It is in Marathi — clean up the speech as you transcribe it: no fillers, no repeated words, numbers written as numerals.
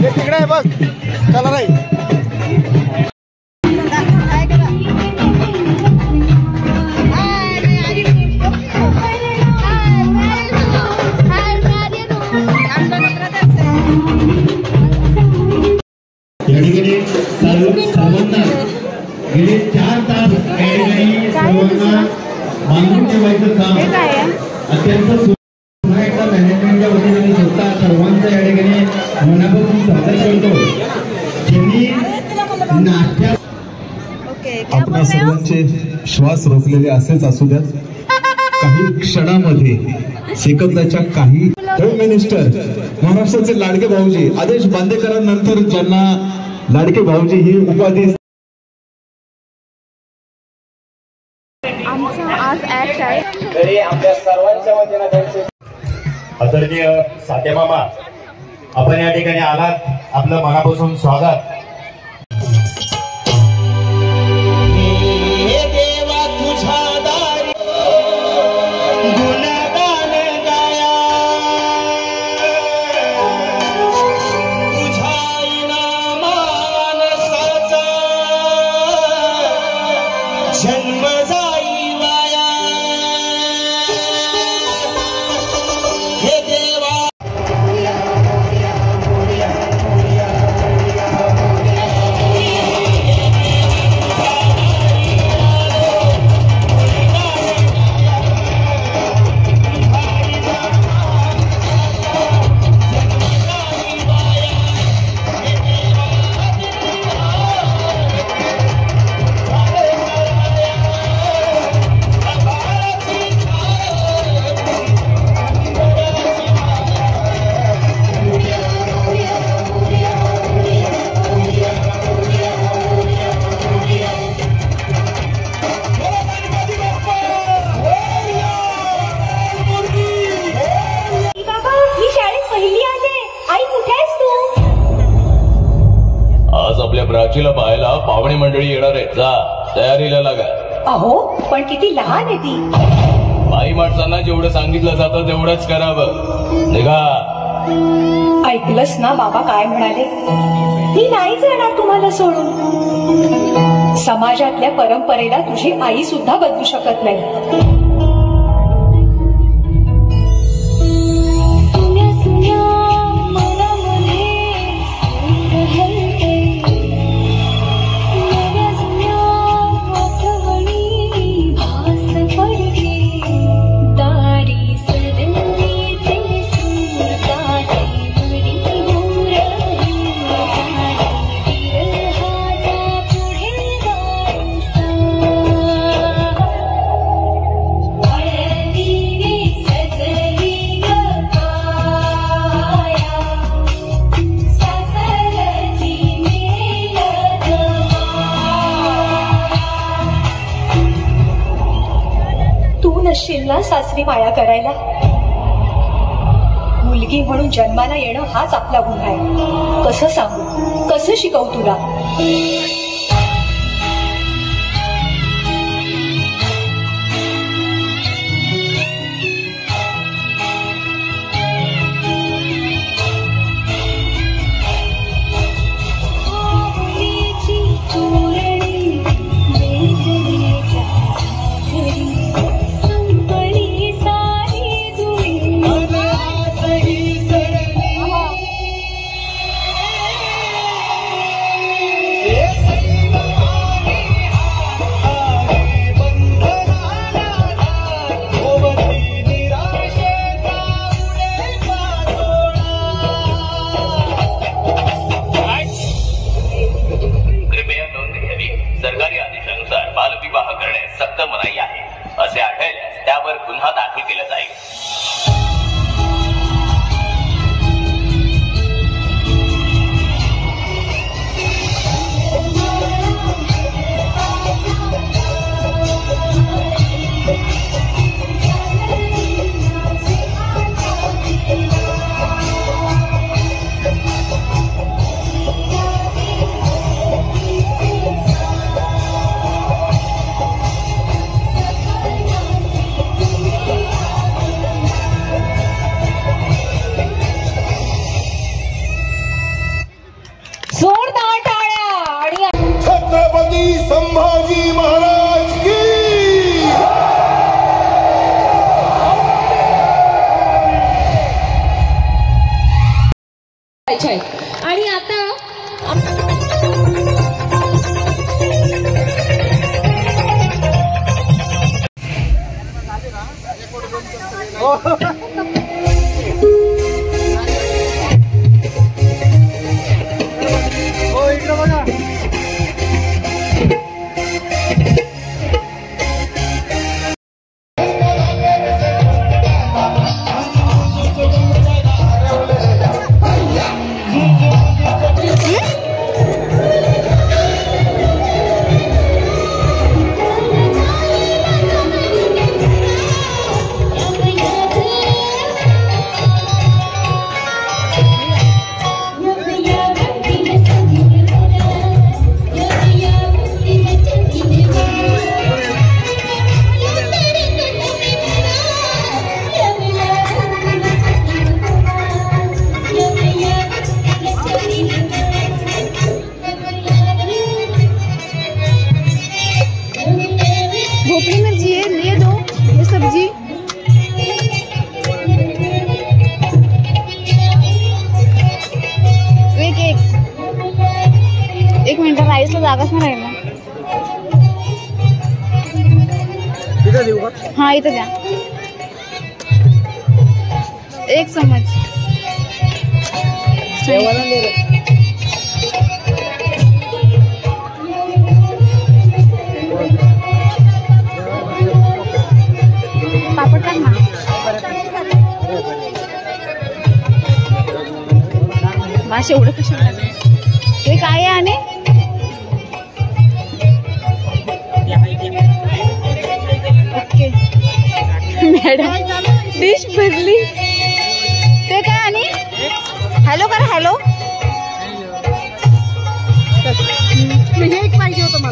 तिकडे आहे बघ, चला नाही सर्वांना गेले 4 तास सर्वांना मानून ठेवायचं काम अत्यंत मॅनेजमेंटच्या वतीने स्वतः सर्वांचं या ठिकाणी मनापासून सादर करतो. ज्यांनी नाट्या आपल्या सर्वांचे श्वास रोखलेले असेच असू द्यात. काही क्षणामध्ये सेकंदाच्या काही होम मिनिस्टर महाराष्ट्राचे लाडके भाऊजी आदेश बांदेकरांनंतर ज्यांना लाडके भाऊजी ही उपाधी आज ऍक्ट आहे तरी आपल्या सर्वांच्या वतीने त्यांचे आदरणीय साते मामा, आपण या ठिकाणी आलात, आपलं मनापासून स्वागत. आपल्या प्राचीला पाहायला पाहुणे मंडळी येणार आहेत. जा तयारीला लागा. अहो पण किती लहान आहे ती. बाई माणसांना जेवढं सांगितलं जातं तेवढंच करावं. निघा. ऐकलंस ना बाबा काय म्हणाले? ती नाही जाणार तुम्हाला सोडून. समाजातल्या परंपरेला तुझी आई सुद्धा बदलू शकत नाही. नसशील ना सासरी माया करायला. मुलगी म्हणून जन्माला येणं हाच आपला गुन्हा आहे. कसं सांगू, कसं शिकवू तुला? एक आणि आता भोपली मिर्ची है, ले दो ये सब्जी। एक मिनिट राईसला जागाच नाही राहिला। इथं देऊ का? हाँ इथं द्या, 1 चम्मच। पापड टाक ना। मासे एवढं कशाला लागलं? हे काय आहे? आणि ओके मॅडम डिश भरली ते काय? आणि हॅलो करा, हॅलो हे एक पाहिजे होतं मला।